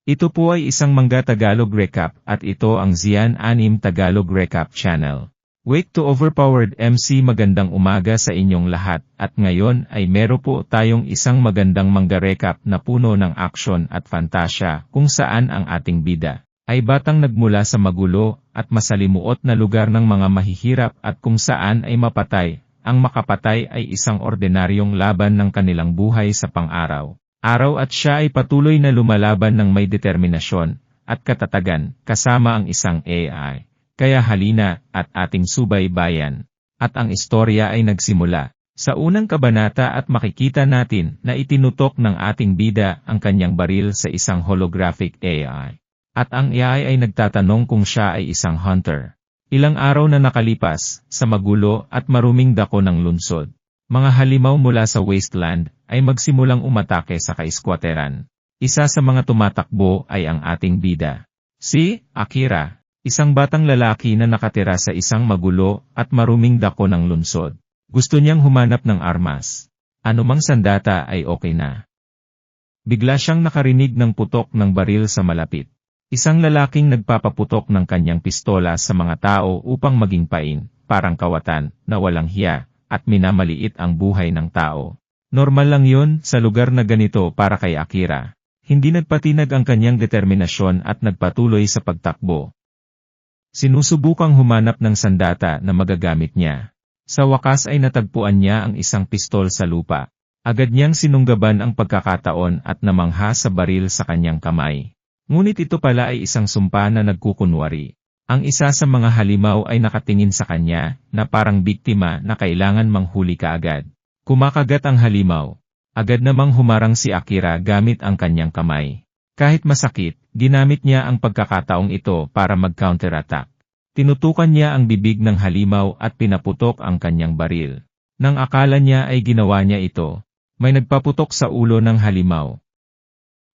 Ito po ay isang Manga Tagalog Recap at ito ang Zian Anim Tagalog Recap Channel. Wake to Overpowered MC, magandang umaga sa inyong lahat at ngayon ay meron po tayong isang magandang manga recap na puno ng aksyon at fantasya kung saan ang ating bida ay batang nagmula sa magulo at masalimuot na lugar ng mga mahihirap at kung saan ay mapatay. Ang makapatay ay isang ordinaryong laban ng kanilang buhay sa pang-araw-araw at siya ay patuloy na lumalaban ng may determinasyon at katatagan kasama ang isang AI. Kaya halina at ating subaybayan. At ang istorya ay nagsimula sa unang kabanata at makikita natin na itinutok ng ating bida ang kanyang baril sa isang holographic AI. At ang AI ay nagtatanong kung siya ay isang hunter. Ilang araw na nakalipas sa magulo at maruming dako ng lungsod. Mga halimaw mula sa wasteland ay magsimulang umatake sa kaiskwateran. Isa sa mga tumatakbo ay ang ating bida. Si Akira. Isang batang lalaki na nakatira sa isang magulo at maruming dako ng lungsod. Gusto niyang humanap ng armas. Anumang sandata ay okay na. Bigla siyang nakarinig ng putok ng baril sa malapit. Isang lalaking nagpapaputok ng kanyang pistola sa mga tao upang maging pain, parang kawatan, na walang hiya, at minamaliit ang buhay ng tao. Normal lang yun sa lugar na ganito para kay Akira. Hindi nagpatinag ang kanyang determinasyon at nagpatuloy sa pagtakbo. Sinusubukang humanap ng sandata na magagamit niya. Sa wakas ay natagpuan niya ang isang pistol sa lupa. Agad niyang sinunggaban ang pagkakataon at namangha sa baril sa kanyang kamay. Ngunit ito pala ay isang sumpa na nagkukunwari. Ang isa sa mga halimaw ay nakatingin sa kanya na parang biktima na kailangan manghuli kaagad. Kumakagat ang halimaw. Agad namang humarang si Akira gamit ang kanyang kamay. Kahit masakit, ginamit niya ang pagkakataong ito para mag-counterattack. Tinutukan niya ang bibig ng halimaw at pinaputok ang kanyang baril. Nang akala niya ay ginawa niya ito, may nagpaputok sa ulo ng halimaw.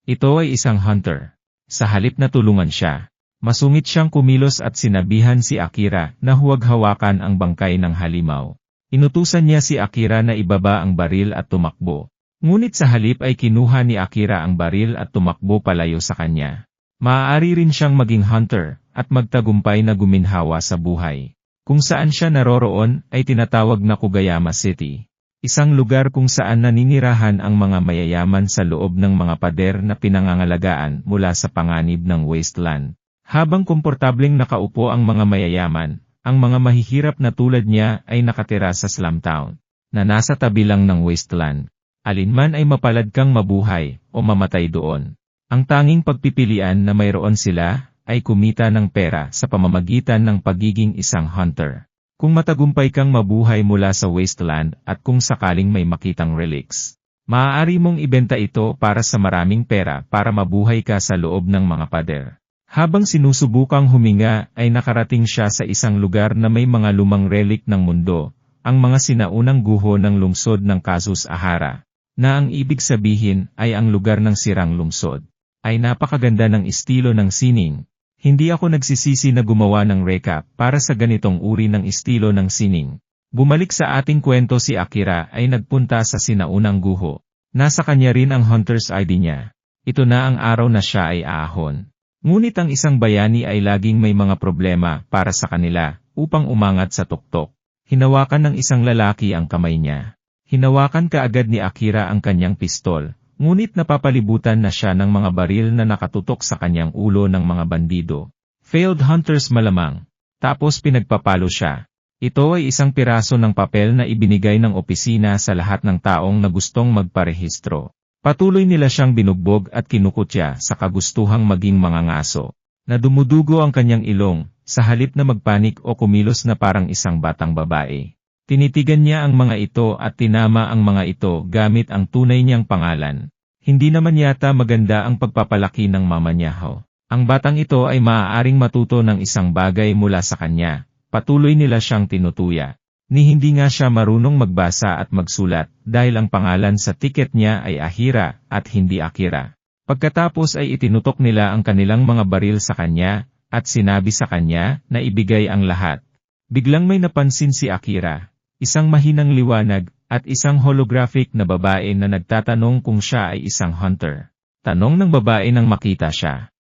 Ito ay isang hunter. Sa halip na tulungan siya, masungit siyang kumilos at sinabihan si Akira na huwag hawakan ang bangkay ng halimaw. Inutusan niya si Akira na ibaba ang baril at tumakbo. Ngunit sa halip ay kinuha ni Akira ang baril at tumakbo palayo sa kanya. Maaari rin siyang maging hunter at magtagumpay na guminhawa sa buhay. Kung saan siya naroroon ay tinatawag na Kugayama City. Isang lugar kung saan naninirahan ang mga mayayaman sa loob ng mga pader na pinangangalagaan mula sa panganib ng wasteland. Habang komportableng nakaupo ang mga mayayaman, ang mga mahihirap na tulad niya ay nakatira sa slum town, na nasa tabi lang ng wasteland. Alinman ay mapalad kang mabuhay o mamatay doon. Ang tanging pagpipilian na mayroon sila ay kumita ng pera sa pamamagitan ng pagiging isang hunter. Kung matagumpay kang mabuhay mula sa wasteland at kung sakaling may makitang relics, maaari mong ibenta ito para sa maraming pera para mabuhay ka sa loob ng mga pader. Habang sinusubukang huminga ay nakarating siya sa isang lugar na may mga lumang relic ng mundo, ang mga sinaunang guho ng lungsod ng Casus Ahara. Na ang ibig sabihin ay ang lugar ng sirang lungsod, ay napakaganda ng estilo ng sining. Hindi ako nagsisisi na gumawa ng recap para sa ganitong uri ng estilo ng sining. Bumalik sa ating kwento, si Akira ay nagpunta sa sinaunang guho. Nasa kanya rin ang hunter's ID niya. Ito na ang araw na siya ay aahon. Ngunit ang isang bayani ay laging may mga problema para sa kanila upang umangat sa tuktok. Hinawakan ng isang lalaki ang kamay niya. Hinawakan kaagad ni Akira ang kanyang pistol, ngunit napapalibutan na siya ng mga baril na nakatutok sa kanyang ulo ng mga bandido. Failed hunters malamang. Tapos pinagpapalo siya. Ito ay isang piraso ng papel na ibinigay ng opisina sa lahat ng taong na gustong magparehistro. Patuloy nila siyang binugbog at kinukutya sa kagustuhang maging mga ngaso. Na dumudugo ang kanyang ilong, sa halip na magpanik o kumilos na parang isang batang babae. Tinitigan niya ang mga ito at tinama ang mga ito gamit ang tunay niyang pangalan. Hindi naman yata maganda ang pagpapalaki ng mama niya ho. Ang batang ito ay maaaring matuto ng isang bagay mula sa kanya. Patuloy nila siyang tinutuya. Ni hindi nga siya marunong magbasa at magsulat dahil ang pangalan sa tiket niya ay Ahira at hindi Akira. Pagkatapos ay itinutok nila ang kanilang mga baril sa kanya at sinabi sa kanya na ibigay ang lahat. Biglang may napansin si Akira. Isang mahinang liwanag, at isang holographic na babae na nagtatanong kung siya ay isang hunter. Tanong ng babae nang makita siya.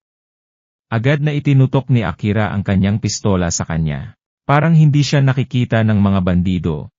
Agad na itinutok ni Akira ang kanyang pistola sa kanya. Parang hindi siya nakikita ng mga bandido.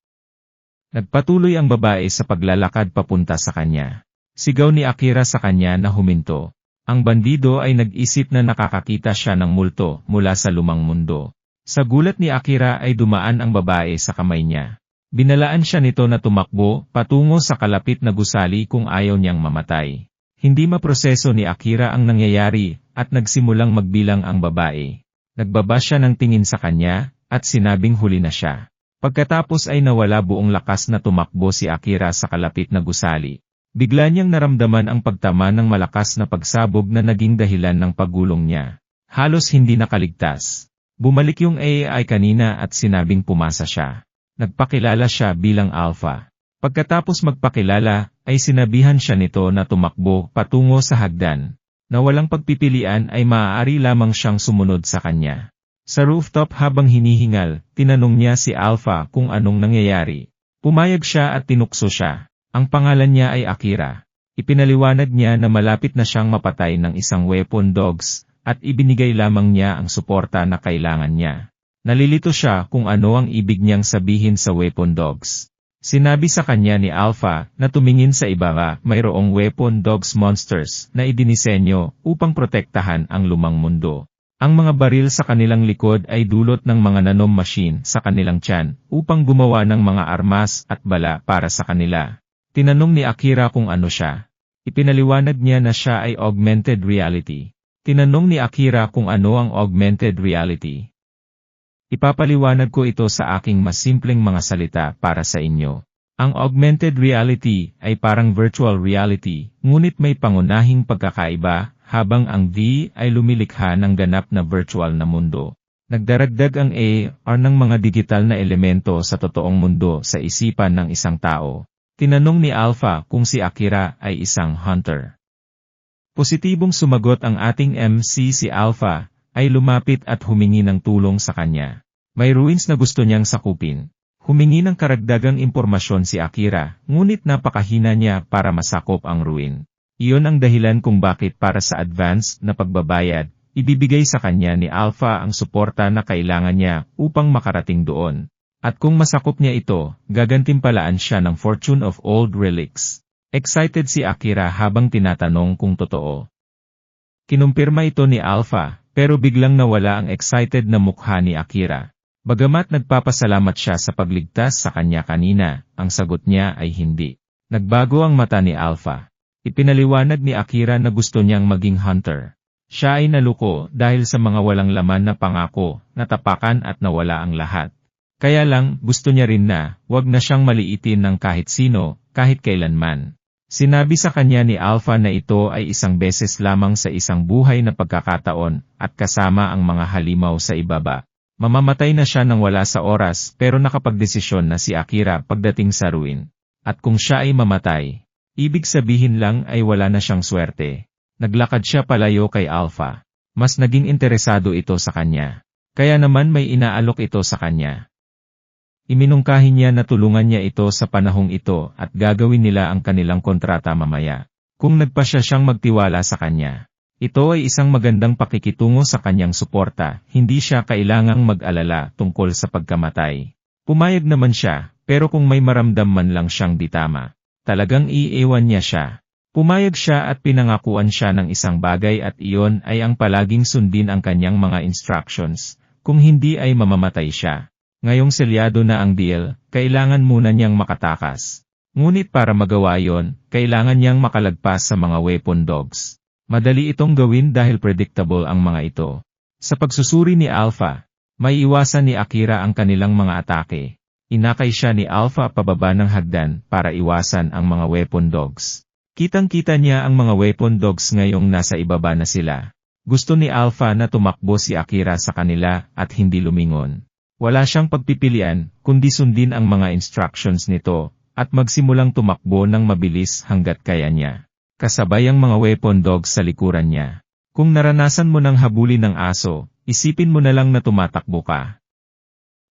Nagpatuloy ang babae sa paglalakad papunta sa kanya. Sigaw ni Akira sa kanya na huminto. Ang bandido ay nag-isip na nakakakita siya ng multo mula sa lumang mundo. Sa gulat ni Akira ay dumaan ang babae sa kamay niya. Binalaan siya nito na tumakbo patungo sa kalapit na gusali kung ayaw niyang mamatay. Hindi maproseso ni Akira ang nangyayari at nagsimulang magbilang ang babae. Nagbaba siya ng tingin sa kanya at sinabing huli na siya. Pagkatapos ay nawala buong lakas na tumakbo si Akira sa kalapit na gusali. Bigla niyang naramdaman ang pagtama ng malakas na pagsabog na naging dahilan ng paggulong niya. Halos hindi nakaligtas. Bumalik yung AI kanina at sinabing pumasa siya. Nagpakilala siya bilang Alpha. Pagkatapos magpakilala, ay sinabihan siya nito na tumakbo patungo sa hagdan. Na walang pagpipilian ay maaari lamang siyang sumunod sa kanya. Sa rooftop habang hinihingal, tinanong niya si Alpha kung anong nangyayari. Pumayag siya at tinukso siya. Ang pangalan niya ay Akira. Ipinaliwanag niya na malapit na siyang mapatay ng isang weapon dogs, at ibinigay lamang niya ang suporta na kailangan niya. Nalilito siya kung ano ang ibig niyang sabihin sa weapon dogs. Sinabi sa kanya ni Alpha na tumingin sa ibaga mayroong weapon dogs monsters na idinisenyo upang protektahan ang lumang mundo. Ang mga baril sa kanilang likod ay dulot ng mga nanom machine sa kanilang tiyan upang gumawa ng mga armas at bala para sa kanila. Tinanong ni Akira kung ano siya. Ipinaliwanag niya na siya ay augmented reality. Tinanong ni Akira kung ano ang augmented reality. Ipapaliwanag ko ito sa aking mas simpleng mga salita para sa inyo. Ang augmented reality ay parang virtual reality, ngunit may pangunahing pagkakaiba habang ang V ay lumilikha ng ganap na virtual na mundo. Nagdaragdag ang AR ng mga digital na elemento sa totoong mundo sa isipan ng isang tao. Tinanong ni Alpha kung si Akira ay isang hunter. Positibong sumagot ang ating MC si Alpha, ay lumapit at humingi ng tulong sa kanya. May ruins na gusto niyang sakupin. Humingi ng karagdagang impormasyon si Akira, ngunit napakahina niya para masakop ang ruin. Iyon ang dahilan kung bakit para sa advance na pagbabayad, ibibigay sa kanya ni Alpha ang suporta na kailangan niya upang makarating doon. At kung masakop niya ito, gagantimpalaan siya ng Fortune of Old Relics. Excited si Akira habang tinatanong kung totoo. Kinumpirma ito ni Alpha, pero biglang nawala ang excited na mukha ni Akira. Bagamat nagpapasalamat siya sa pagligtas sa kanya kanina, ang sagot niya ay hindi. Nagbago ang mata ni Alpha. Ipinaliwanag ni Akira na gusto niyang maging hunter. Siya ay naluko dahil sa mga walang laman na pangako, natapakan at nawala ang lahat. Kaya lang, gusto niya rin na, wag na siyang maliitin ng kahit sino, kahit kailanman. Sinabi sa kanya ni Alpha na ito ay isang beses lamang sa isang buhay na pagkakataon, at kasama ang mga halimaw sa ibaba. Mamamatay na siya nang wala sa oras pero nakapagdesisyon na si Akira pagdating sa ruin. At kung siya ay mamatay, ibig sabihin lang ay wala na siyang swerte. Naglakad siya palayo kay Alpha. Mas naging interesado ito sa kanya. Kaya naman may inaalok ito sa kanya. Iminungkahi niya na tulungan niya ito sa panahong ito at gagawin nila ang kanilang kontrata mamaya. Kung nagpasya siyang magtiwala sa kanya. Ito ay isang magandang pakikitungo sa kanyang suporta, hindi siya kailangang mag-alala tungkol sa pagkamatay. Pumayag naman siya, pero kung may maramdam man lang siyang di tama, talagang iiwan niya siya. Pumayag siya at pinangakuan siya ng isang bagay at iyon ay ang palaging sundin ang kanyang mga instructions, kung hindi ay mamamatay siya. Ngayong selyado na ang deal, kailangan muna niyang makatakas. Ngunit para magawa yon, kailangan niyang makalagpas sa mga weapon dogs. Madali itong gawin dahil predictable ang mga ito. Sa pagsusuri ni Alpha, may iwasan ni Akira ang kanilang mga atake. Inakay siya ni Alpha pababa ng hagdan para iwasan ang mga weapon dogs. Kitang-kita niya ang mga weapon dogs ngayong nasa ibaba na sila. Gusto ni Alpha na tumakbo si Akira sa kanila at hindi lumingon. Wala siyang pagpipilian, kundi sundin ang mga instructions nito, at magsimulang tumakbo ng mabilis hanggat kaya niya. Kasabay ang mga weapon dogs sa likuran niya. Kung naranasan mo ng habulin ng aso, isipin mo na lang na tumatakbo ka.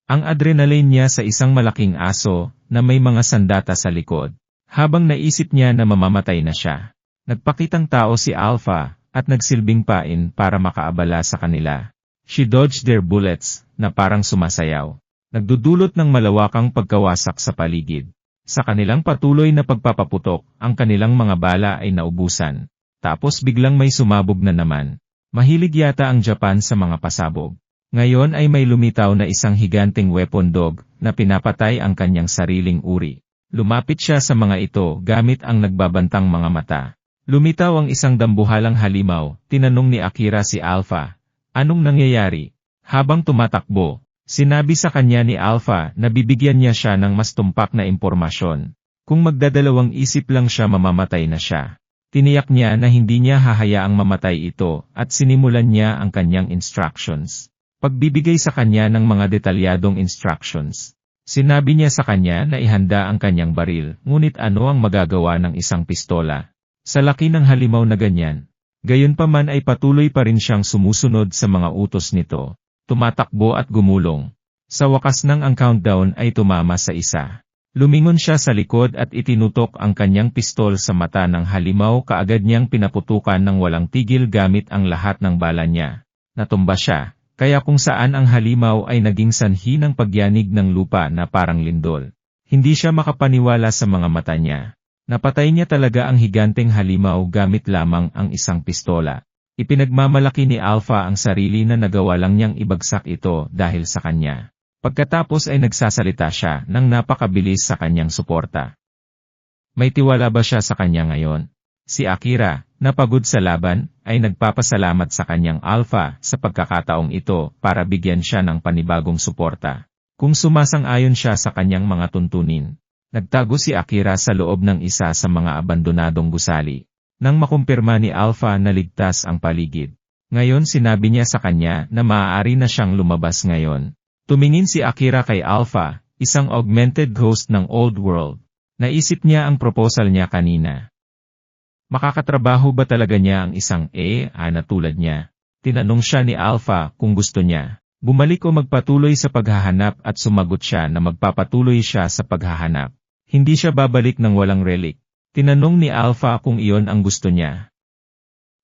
Ang adrenaline niya sa isang malaking aso, na may mga sandata sa likod. Habang naisip niya na mamamatay na siya. Nagpakitang tao si Alpha, at nagsilbing pain para makaabala sa kanila. She dodged their bullets, na parang sumasayaw. Nagdudulot ng malawakang pagkawasak sa paligid. Sa kanilang patuloy na pagpapaputok, ang kanilang mga bala ay naubusan. Tapos biglang may sumabog na naman. Mahilig yata ang Japan sa mga pasabog. Ngayon ay may lumitaw na isang higanteng weapon dog, na pinapatay ang kanyang sariling uri. Lumapit siya sa mga ito gamit ang nagbabantang mga mata. Lumitaw ang isang dambuhalang halimaw, tinanong ni Akira si Alpha. Anong nangyayari? Habang tumatakbo, sinabi sa kanya ni Alpha na bibigyan niya siya ng mas tumpak na impormasyon. Kung magdadalawang isip lang siya mamamatay na siya. Tiniyak niya na hindi niya hahayaang mamatay ito at sinimulan niya ang kanyang instructions. Pagbibigay sa kanya ng mga detalyadong instructions. Sinabi niya sa kanya na ihanda ang kanyang baril, ngunit ano ang magagawa ng isang pistola? Sa laki ng halimaw na ganyan. Gayunpaman ay patuloy pa rin siyang sumusunod sa mga utos nito. Tumatakbo at gumulong. Sa wakas ng ang countdown ay tumama sa isa. Lumingon siya sa likod at itinutok ang kanyang pistol sa mata ng halimaw, kaagad niyang pinaputukan ng walang tigil gamit ang lahat ng bala niya. Natumba siya, kaya kung saan ang halimaw ay naging sanhi ng pagyanig ng lupa na parang lindol. Hindi siya makapaniwala sa mga mata niya. Napatay niya talaga ang higanteng halimaw gamit lamang ang isang pistola. Ipinagmamalaki ni Alpha ang sarili na nagawa lang niyang ibagsak ito dahil sa kanya. Pagkatapos ay nagsasalita siya ng napakabilis sa kanyang suporta. May tiwala ba siya sa kanya ngayon? Si Akira, napagod sa laban, ay nagpapasalamat sa kanyang Alpha sa pagkakataong ito para bigyan siya ng panibagong suporta. Kung sumasang-ayon siya sa kanyang mga tuntunin, nagtago si Akira sa loob ng isa sa mga abandonadong gusali. Nang makumpirma ni Alpha na ligtas ang paligid. Ngayon sinabi niya sa kanya na maaari na siyang lumabas ngayon. Tumingin si Akira kay Alpha, isang augmented ghost ng old world. Naisip niya ang proposal niya kanina. Makakatrabaho ba talaga niya ang isang na tulad niya? Tinanong siya ni Alpha kung gusto niya. Bumalik o magpatuloy sa paghahanap at sumagot siya na magpapatuloy siya sa paghahanap. Hindi siya babalik ng walang relic. Tinanong ni Alpha kung iyon ang gusto niya.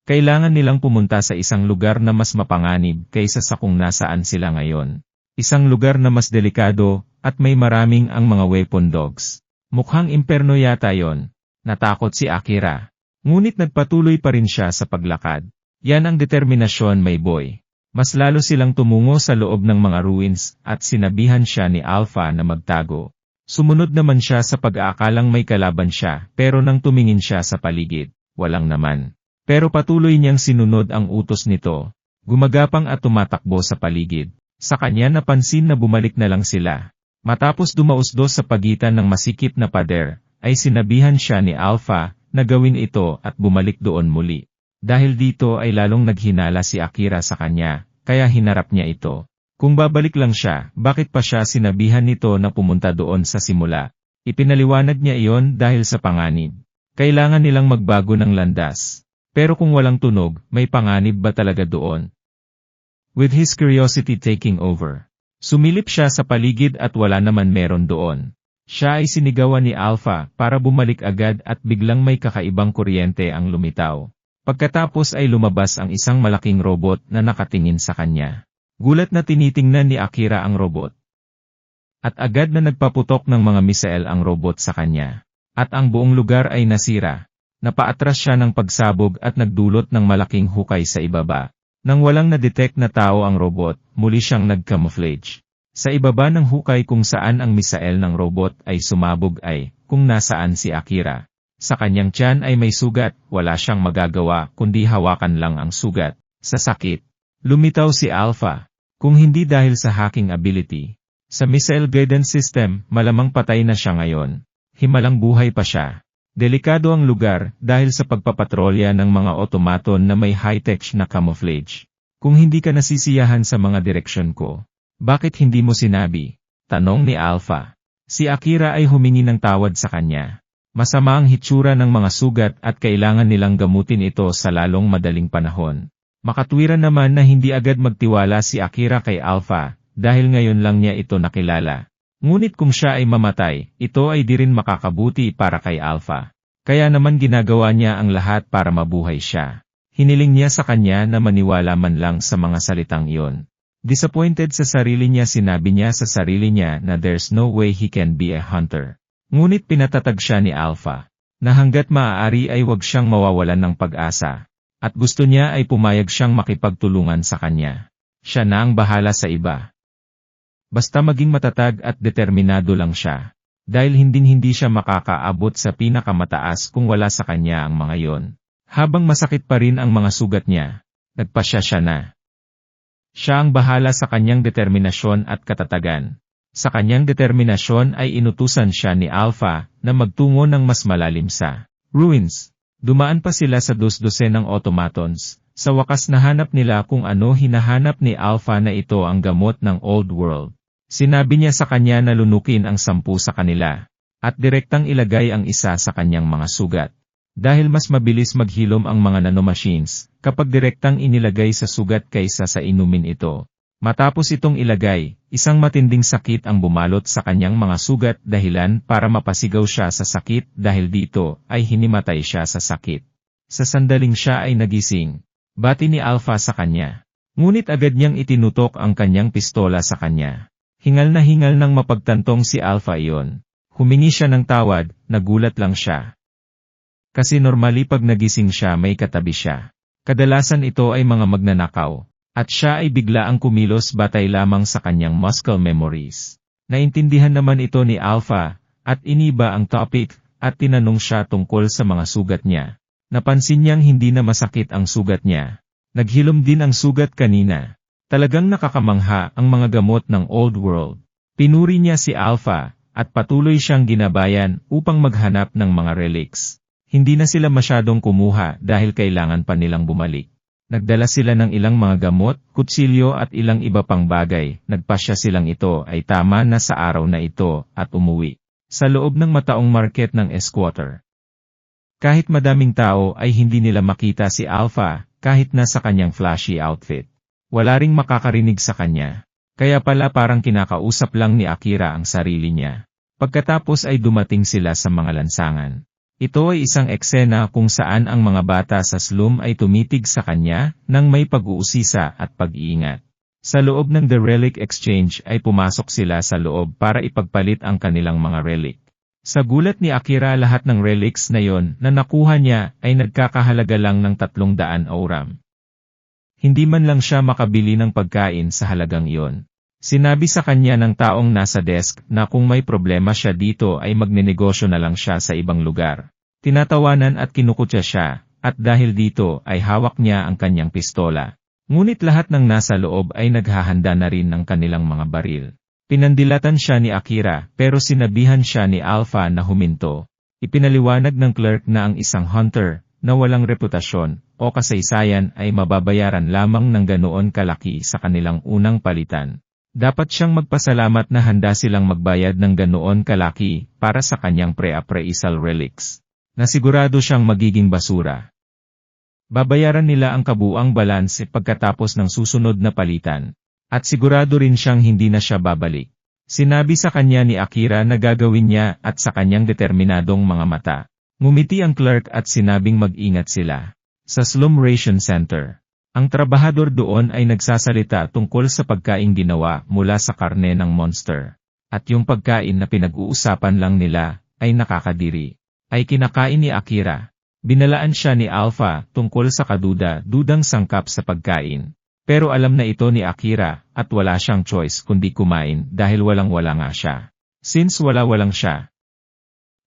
Kailangan nilang pumunta sa isang lugar na mas mapanganib kaysa sa kung nasaan sila ngayon. Isang lugar na mas delikado, at may maraming ang mga weapon dogs. Mukhang imperno yata yon. Natakot si Akira. Ngunit nagpatuloy pa rin siya sa paglakad. Yan ang determinasyon, my boy. Mas lalo silang tumungo sa loob ng mga ruins, at sinabihan siya ni Alpha na magtago. Sumunod naman siya sa pag-aakalang may kalaban siya, pero nang tumingin siya sa paligid, walang naman. Pero patuloy niyang sinunod ang utos nito. Gumagapang at tumatakbo sa paligid. Sa kanya napansin na bumalik na lang sila. Matapos dumausdos sa pagitan ng masikip na pader, ay sinabihan siya ni Alpha na gawin ito at bumalik doon muli. Dahil dito ay lalong naghinala si Akira sa kanya, kaya hinarap niya ito. Kung babalik lang siya, bakit pa siya sinabihan nito na pumunta doon sa simula? Ipinaliwanag niya iyon dahil sa panganib. Kailangan nilang magbago ng landas. Pero kung walang tunog, may panganib ba talaga doon? With his curiosity taking over, sumilip siya sa paligid at wala naman meron doon. Siya ay sinigawan ni Alpha para bumalik agad at biglang may kakaibang kuryente ang lumitaw. Pagkatapos ay lumabas ang isang malaking robot na nakatingin sa kanya. Gulat na tinitingnan ni Akira ang robot. At agad na nagpaputok ng mga misael ang robot sa kanya. At ang buong lugar ay nasira. Napaatras siya ng pagsabog at nagdulot ng malaking hukay sa ibaba. Nang walang na-detect na tao ang robot, muli siyang nag-camouflage. Sa ibaba ng hukay kung saan ang misael ng robot ay sumabog ay, kung nasaan si Akira. Sa kanyang tiyan ay may sugat, wala siyang magagawa kundi hawakan lang ang sugat. Sa sakit, lumitaw si Alpha. Kung hindi dahil sa hacking ability. Sa missile guidance system, malamang patay na siya ngayon. Himalang buhay pa siya. Delikado ang lugar dahil sa pagpapatrolya ng mga automaton na may high-tech na camouflage. Kung hindi ka nasisiyahan sa mga direksyon ko, bakit hindi mo sinabi? Tanong ni Alpha. Si Akira ay humingi ng tawad sa kanya. Masama ang hitsura ng mga sugat at kailangan nilang gamutin ito sa lalong madaling panahon. Makatwiran naman na hindi agad magtiwala si Akira kay Alpha dahil ngayon lang niya ito nakilala. Ngunit kung siya ay mamatay, ito ay di rin makakabuti para kay Alpha. Kaya naman ginagawa niya ang lahat para mabuhay siya. Hiniling niya sa kanya na maniwala man lang sa mga salitang iyon. Disappointed sa sarili niya, sinabi niya sa sarili niya na there's no way he can be a hunter. Ngunit pinatatag siya ni Alpha, na hanggat maaari ay wag siyang mawawalan ng pag-asa. At gusto niya ay pumayag siyang makipagtulungan sa kanya. Siya na ang bahala sa iba. Basta maging matatag at determinado lang siya. Dahil hindi siya makakaabot sa pinakamataas kung wala sa kanya ang mga yon. Habang masakit pa rin ang mga sugat niya, nagpasya siya na. Siya ang bahala sa kanyang determinasyon at katatagan. Sa kanyang determinasyon ay inutusan siya ni Alpha na magtungo ng mas malalim sa ruins. Dumaan pa sila sa dos-dosenang automatons. Sa wakas nahanap nila kung ano hinahanap ni Alpha, na ito ang gamot ng Old World. Sinabi niya sa kanya na lunukin ang 10 sa kanila, at direktang ilagay ang isa sa kanyang mga sugat. Dahil mas mabilis maghilom ang mga nanomachines, kapag direktang inilagay sa sugat kaysa sa inumin ito. Matapos itong ilagay, isang matinding sakit ang bumalot sa kanyang mga sugat, dahilan para mapasigaw siya sa sakit, dahil dito ay hinimatay siya sa sakit. Sa sandaling siya ay nagising, bati ni Alpha sa kanya. Ngunit agad niyang itinutok ang kanyang pistola sa kanya. Hingal na hingal nang mapagtantong si Alpha iyon. Humingi siya ng tawad, nagulat lang siya. Kasi normally pag nagising siya may katabi siya. Kadalasan ito ay mga magnanakaw. At siya ay bigla ang kumilos batay lamang sa kanyang muscle memories. Naintindihan naman ito ni Alpha, at iniba ang topic, at tinanong siya tungkol sa mga sugat niya. Napansin niyang hindi na masakit ang sugat niya. Naghilom din ang sugat kanina. Talagang nakakamangha ang mga gamot ng Old World. Pinuri niya si Alpha, at patuloy siyang ginabayan upang maghanap ng mga relics. Hindi na sila masyadong kumuha dahil kailangan pa nilang bumalik. Nagdala sila ng ilang mga gamot, kutsilyo at ilang iba pang bagay. Nagpasya silang ito ay tama na sa araw na ito at umuwi. Sa loob ng mataong market ng Esquarter. Kahit madaming tao ay hindi nila makita si Alpha kahit nasa kanyang flashy outfit. Wala ring makakarinig sa kanya. Kaya pala parang kinakausap lang ni Akira ang sarili niya. Pagkatapos ay dumating sila sa mga lansangan. Ito ay isang eksena kung saan ang mga bata sa slum ay tumitig sa kanya nang may pag-uusisa at pag-iingat. Sa loob ng The Relic Exchange ay pumasok sila sa loob para ipagpalit ang kanilang mga relic. Sa gulat ni Akira, lahat ng relics na yon na nakuha niya ay nagkakahalaga lang ng 300 auram. Hindi man lang siya makabili ng pagkain sa halagang iyon. Sinabi sa kanya ng taong nasa desk na kung may problema siya dito ay magnenegosyo na lang siya sa ibang lugar. Tinatawanan at kinukutya siya, at dahil dito ay hawak niya ang kanyang pistola. Ngunit lahat ng nasa loob ay naghahanda na rin ng kanilang mga baril. Pinandilatan siya ni Akira pero sinabihan siya ni Alpha na huminto. Ipinaliwanag ng clerk na ang isang hunter na walang reputasyon o kasaysayan ay mababayaran lamang ng ganoon kalaki sa kanilang unang palitan. Dapat siyang magpasalamat na handa silang magbayad ng ganoon kalaki para sa kanyang pre-appraisal relics, na sigurado siyang magiging basura. Babayaran nila ang kabuang balanse pagkatapos ng susunod na palitan, at sigurado rin siyang hindi na siya babalik. Sinabi sa kanya ni Akira na gagawin niya at sa kanyang determinadong mga mata. Ngumiti ang clerk at sinabing mag-ingat sila. Sa Slum Ration Center. Ang trabahador doon ay nagsasalita tungkol sa pagkaing ginawa mula sa karne ng monster. At yung pagkain na pinag-uusapan lang nila ay nakakadiri. Ay kinakain ni Akira. Binalaan siya ni Alpha tungkol sa kaduda-dudang sangkap sa pagkain. Pero alam na ito ni Akira at wala siyang choice kundi kumain dahil walang-wala nga siya. Since wala-walang siya,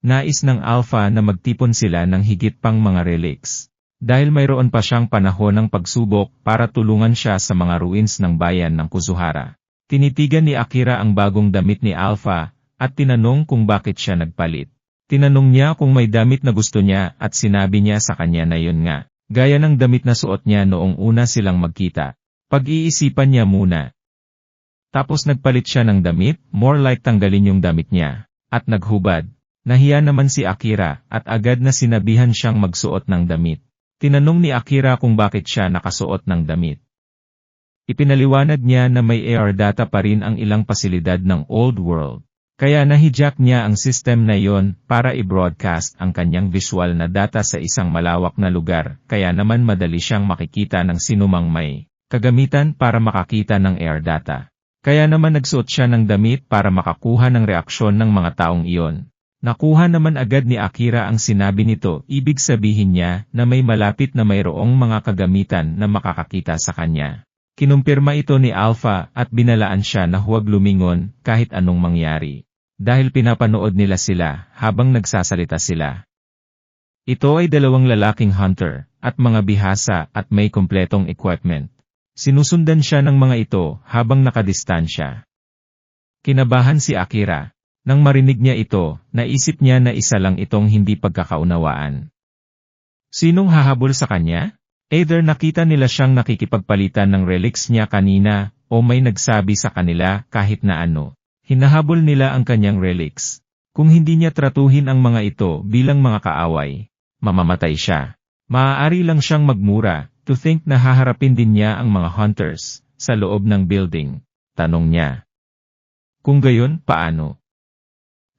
nais ng Alpha na magtipon sila ng higit pang mga relics. Dahil mayroon pa siyang panahon ng pagsubok para tulungan siya sa mga ruins ng bayan ng Kuzuhara. Tinitigan ni Akira ang bagong damit ni Alpha at tinanong kung bakit siya nagpalit. Tinanong niya kung may damit na gusto niya at sinabi niya sa kanya na yun nga, gaya ng damit na suot niya noong una silang magkita. Pag-iisipan niya muna. Tapos nagpalit siya ng damit, more like tanggalin yung damit niya, at naghubad. Nahiya naman si Akira at agad na sinabihan siyang magsuot ng damit. Tinanong ni Akira kung bakit siya nakasuot ng damit. Ipinaliwanag niya na may AR data pa rin ang ilang pasilidad ng Old World. Kaya nahijack niya ang system na yon para i-broadcast ang kanyang visual na data sa isang malawak na lugar, kaya naman madali siyang makikita ng sinumang may kagamitan para makakita ng air data. Kaya naman nagsuot siya ng damit para makakuha ng reaksyon ng mga taong iyon. Nakuha naman agad ni Akira ang sinabi nito, ibig sabihin niya na may malapit na mayroong mga kagamitan na makakakita sa kanya. Kinumpirma ito ni Alpha at binalaan siya na huwag lumingon kahit anong mangyari. Dahil pinapanood nila sila habang nagsasalita sila. Ito ay dalawang lalaking hunter at mga bihasa at may kumpletong equipment. Sinusundan siya ng mga ito habang nakadistansya. Kinabahan si Akira. Nang marinig niya ito, naisip niya na isa lang itong hindi pagkakaunawaan. Sinong hahabol sa kanya? Either nakita nila siyang nakikipagpalitan ng relics niya kanina, o may nagsabi sa kanila kahit na ano. Hinahabol nila ang kanyang relics. Kung hindi niya tratuhin ang mga ito bilang mga kaaway, mamamatay siya. Maaari lang siyang magmura, to think na haharapin din niya ang mga hunters sa loob ng building. Tanong niya. Kung gayon, paano?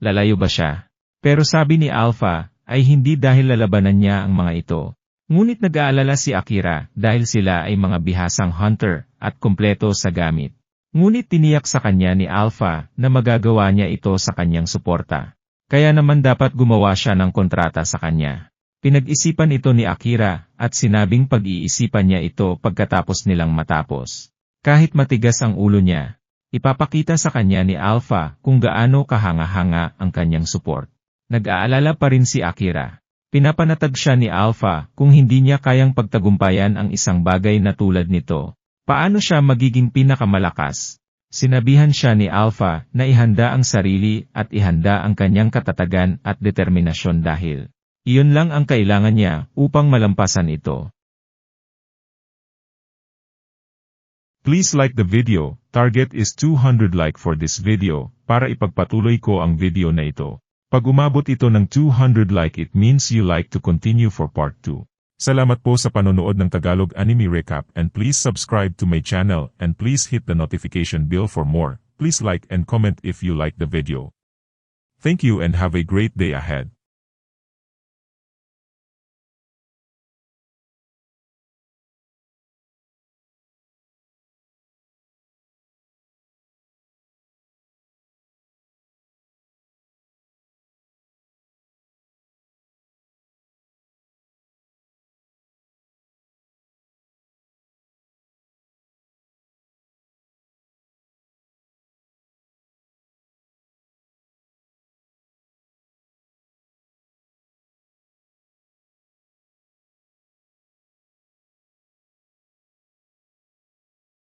Lalayo ba siya? Pero sabi ni Alpha, ay hindi dahil lalabanan niya ang mga ito. Ngunit nag-aalala si Akira dahil sila ay mga bihasang hunter at kumpleto sa gamit. Ngunit tiniyak sa kanya ni Alpha na magagawa niya ito sa kanyang suporta. Kaya naman dapat gumawa siya ng kontrata sa kanya. Pinag-isipan ito ni Akira at sinabing pag-iisipan niya ito pagkatapos nilang matapos. Kahit matigas ang ulo niya, ipapakita sa kanya ni Alpha kung gaano kahanga-hanga ang kanyang support. Nag-aalala pa rin si Akira. Pinapanatag siya ni Alpha kung hindi niya kayang pagtagumpayan ang isang bagay na tulad nito. Paano siya magiging pinakamalakas? Sinabihan siya ni Alpha na ihanda ang sarili at ihanda ang kanyang katatagan at determinasyon dahil iyon lang ang kailangan niya upang malampasan ito. Please like the video, target is 200 like for this video, para ipagpatuloy ko ang video na ito. Pag umabot ito ng 200 like it means you like to continue for part 2. Salamat po sa panonood ng Tagalog Anime Recap and please subscribe to my channel and please hit the notification bell for more. Please like and comment if you like the video. Thank you and have a great day ahead.